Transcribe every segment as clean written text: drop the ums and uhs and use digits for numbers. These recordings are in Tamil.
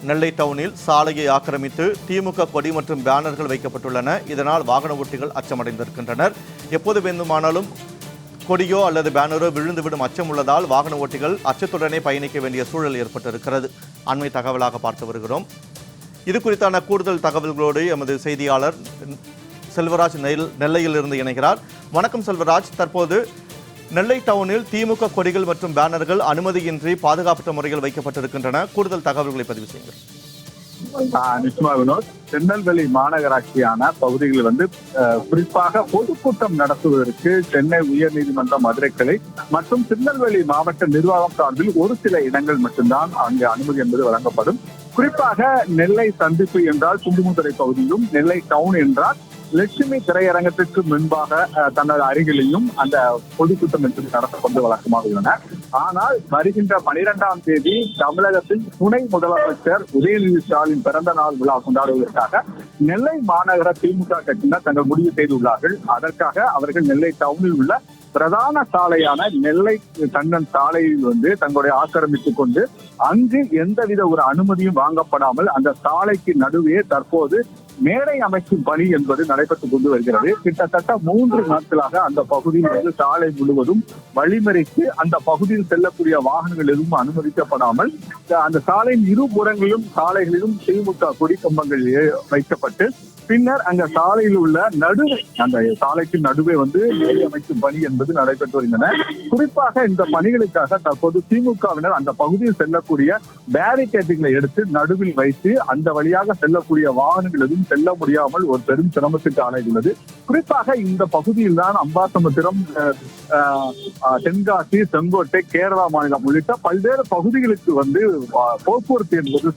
நெல்லை டவுனில் சாலையை ஆக்கிரமித்து திமுக கொடி மற்றும் பேனர்கள் வைக்கப்பட்டுள்ளன. இதனால் வாகன ஓட்டிகள் அச்சமடைந்திருக்கின்றனர். எப்போது வேண்டுமானாலும் கொடியோ அல்லது பேனரோ விழுந்துவிடும் அச்சம் உள்ளதால் வாகன ஓட்டிகள் அச்சத்துடனே பயணிக்க வேண்டிய சூழல் ஏற்பட்டிருக்கிறது. அண்மை தகவலாக பார்த்து வருகிறோம். இது குறித்தான கூடுதல் தகவல்களோடு எமது செய்தியாளர் செல்வராஜ் நெல்லையில் இருந்து இணைகிறார். வணக்கம் செல்வராஜ். தற்போது நெல்லை டவுனில் திமுக கொடிகள் மற்றும் பேனர்கள் அனுமதியின்றி பாதுகாப்பற்ற முறையில் வைக்கப்பட்டிருக்கின்றன. கூடுதல் தகவல்களை பதிவு செய்யுங்கள். நிச்சயமா வினோத், திருநெல்வேலி மாநகராட்சியான பகுதிகளில் குறிப்பாக பொதுக்கூட்டம் நடத்துவதற்கு சென்னை உயர்நீதிமன்ற மதுரை கிளை மற்றும் திருநெல்வேலி மாவட்ட நிர்வாகம் சார்பில் ஒரு சில இடங்கள் மட்டும்தான் அங்கு அனுமதி என்பது வழங்கப்படும். குறிப்பாக நெல்லை சந்திப்பு என்றால் குண்டுமுத்துறை பகுதியிலும், நெல்லை டவுன் என்றால் லட்சுமி திரையரங்கத்திற்கு முன்பாக தனது அருகிலையும் அந்த பொதுக்கூட்டம் என்பது நடத்தப்பட்டு வழக்கமாக உள்ளன. ஆனால் வருகின்ற 12ஆம் தேதி தமிழகத்தின் துணை முதலமைச்சர் உதயநிதி ஸ்டாலின் பிறந்த நாள் விழா கொண்டாடுவதற்காக நெல்லை மாநகர திமுக கட்சியினர் தங்கள் முடிவு செய்துள்ளார்கள். அதற்காக அவர்கள் நெல்லை டவுனில் உள்ள பிரதான சாலையான நெல்லை கண்ணன் சாலையில் தங்களுடைய ஆக்கிரமித்துக் கொண்டு அங்கு எந்தவித ஒரு அனுமதியும் வாங்கப்படாமல் அந்த சாலைக்கு நடுவே தற்போது மேடை அமைக்கும் பணி என்பது நடைபெற்றுக் கொண்டு வருகிறது. கிட்டத்தட்ட 3 நாட்களாக அந்த பகுதியில் சாலை முழுவதும் வழிமறைத்து அந்த பகுதியில் செல்லக்கூடிய வாகனங்கள் எதுவும் அனுமதிக்கப்படாமல் அந்த சாலையின் இருபுறங்களிலும் சாலைகளிலும் திமுக கொடி கம்பங்கள் வைக்கப்பட்டு பின்னர் அந்த சாலையில் உள்ள நடுவே அந்த சாலைக்கு நடுவே மேடை அமைக்கும் பணி என்பது நடைபெற்று வருகின்றன. குறிப்பாக இந்த பணிகளுக்காக தற்போது திமுகவினர் அந்த பகுதியில் செல்லக்கூடிய பேரிகேட்டுகளை எடுத்து நடுவில் வைத்து அந்த வழியாக செல்லக்கூடிய வாகனங்கள் எதுவும் செல்ல முடியாமல் ஒரு பெரும் சிரமத்துக்கு ஆளாகியுள்ளது. குறிப்பாக இந்த பகுதியில் தான் அம்பாசமுத்திரம், தென்காசி, செங்கோட்டை, கேரளா மாநிலம் உள்ளிட்ட பல்வேறு பகுதிகளுக்கு போக்குவரத்து என்பது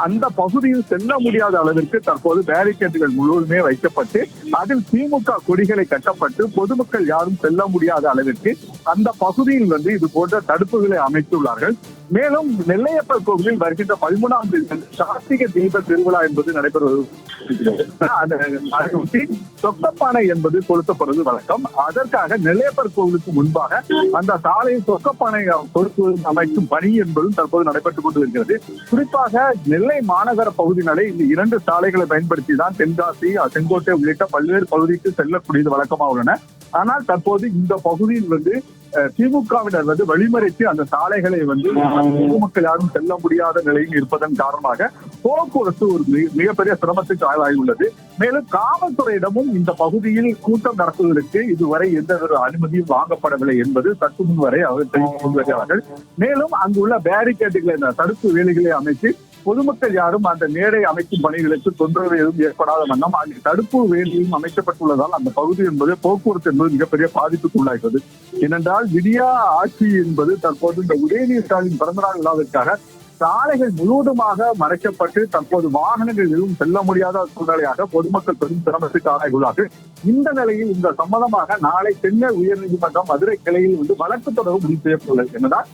அந்த பகுதியில் செல்ல முடியாத அளவிற்கு தற்போது பேரிகேட்டுகள் முழுவதுமே வைக்கப்பட்டு அதில் திமுக கொடிகளை கட்டப்பட்டு பொதுமக்கள் யாரும் செல்ல முடியாத அளவிற்கு அந்த பகுதியில் இது போன்ற தடுப்புகளை அமைத்துள்ளார்கள். மேலும் நெல்லையப்பர் கோவிலில் வருகின்ற 13ஆம் தேதி கார்த்திகை தீப திருவிழா என்பது நடைபெறுவது சொக்கப்பானை என்பது கொளுத்தப்படுவது வழக்கம். அதற்காக நெல்லையப்பர் கோவிலுக்கு முன்பாக அந்த சாலையில் சொக்கப்பானை பொருத்துவது அமைக்கும் பணி என்பதும் தற்போது நடைபெற்றுக் கொண்டு வருகிறது. குறிப்பாக நெல்லை மாநகர பகுதியினரை இந்த 2 சாலைகளை பயன்படுத்தி தான் தென்காசி, செங்கோட்டை உள்ளிட்ட பல்வேறு பகுதிக்கு செல்லக்கூடியது வழக்கமாக உள்ளன. ஆனால் தற்போது இந்த பகுதியில் திமுகவினர் வழிமறைத்து அந்த சாலைகளை பொதுமக்கள் யாரும் செல்ல முடியாத நிலையில் இருப்பதன் காரணமாக போக்குவரத்து ஒரு மிகப்பெரிய சிரமத்துக்கு ஆளாகியுள்ளது. மேலும் காவல்துறையிடமும் இந்த பகுதியில் கூட்டம் நடத்துவதற்கு இதுவரை எந்த ஒரு அனுமதியும் வாங்கப்படவில்லை என்பது சற்று முன் வரை அவர்கள் தெரிவித்துக் கொண்டு வருகிறார்கள். மேலும் அங்குள்ள பேரிகேட்டுகளை தடுப்பு வேலைகளை அமைத்து பொதுமக்கள் யாரும் அந்த மேடை அமைக்கும் பணிகளுக்கு தொந்தரவு எதுவும் ஏற்படாத வண்ணம் அங்கு தடுப்பு வேலையும் அமைக்கப்பட்டுள்ளதால் அந்த பகுதி என்பது போக்குவரத்து என்பது மிகப்பெரிய பாதிப்புக்கு உள்ளாகிறது. ஏனென்றால் விடியா ஆட்சி என்பது தற்போது இந்த உதயநிதி ஸ்டாலின் பிறந்தநாள் விழாவிற்காக சாலைகள் முழுவதுமாக மறைக்கப்பட்டு தற்போது வாகனங்கள் எதுவும் செல்ல முடியாத சூழ்நிலையாக பொதுமக்கள் பெரும் சிரமத்துக்கு ஆளாகியுள்ளார்கள். இந்த நிலையில் இந்த சம்பந்தமாக நாளை சென்னை உயர்நீதிமன்றம் மதுரை கிளையில் வழக்கு தொடர்பு முடிவு செய்யப்பட்டுள்ளது. என்னதான்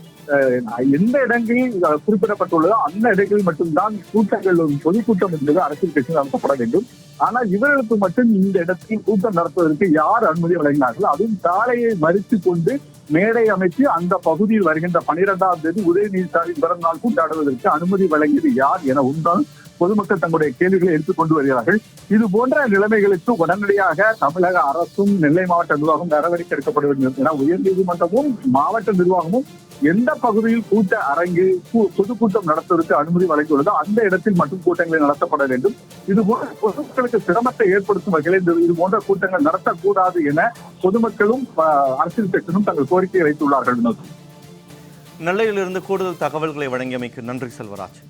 எந்த இடங்களில் குறிப்பிடப்பட்டுள்ளதோ அந்த இடங்களில் மட்டும்தான் கூட்டங்கள் பொதுக்கூட்டம் என்பது அரசியல் கட்சி நடத்தப்பட வேண்டும். ஆனால் இவர்களுக்கு மட்டும் இந்த இடத்தில் கூட்டம் நடத்துவதற்கு யார் அனுமதி வழங்கினார்கள்? அதுவும் சாலையை மறித்து கொண்டு மேடை அமைத்து அந்த பகுதியில் வருகின்ற 12ஆம் தேதி உதயநிதி ஸ்டாலின் பிறந்த நாள் கொண்டாடுவதற்கு அனுமதி வழங்கியது யார் என உண்டால் பொதுமக்கள் தங்களுடைய கேள்விகளை எடுத்துக்கொண்டு வருகிறார்கள். இது போன்ற நிலைமைகளுக்கு உடனடியாக தமிழக அரசும் நெல்லை மாவட்ட நிர்வாகம் நடவடிக்கை எடுக்கப்பட வேண்டும் என உயர்நீதிமன்றமும் மாவட்ட நிர்வாகமும் எந்த பகுதியில் கூட்ட அரங்கு பொதுக்கூட்டம் நடத்துவதற்கு அனுமதி வழங்கியுள்ளதோ அந்த இடத்தில் மட்டும் கூட்டங்களை நடத்தப்பட வேண்டும். இது போன்ற பொதுமக்களுக்கு சிரமத்தை ஏற்படுத்தும் வகையில் இது போன்ற கூட்டங்கள் நடத்தக்கூடாது என பொதுமக்களும் அரசியல் கட்சியும் தங்கள் கோரிக்கையை வைத்துள்ளார்கள். நெல்லையிலிருந்து கூடுதல் தகவல்களை வழங்கியமைக்கு நன்றி செல்வராஜ்.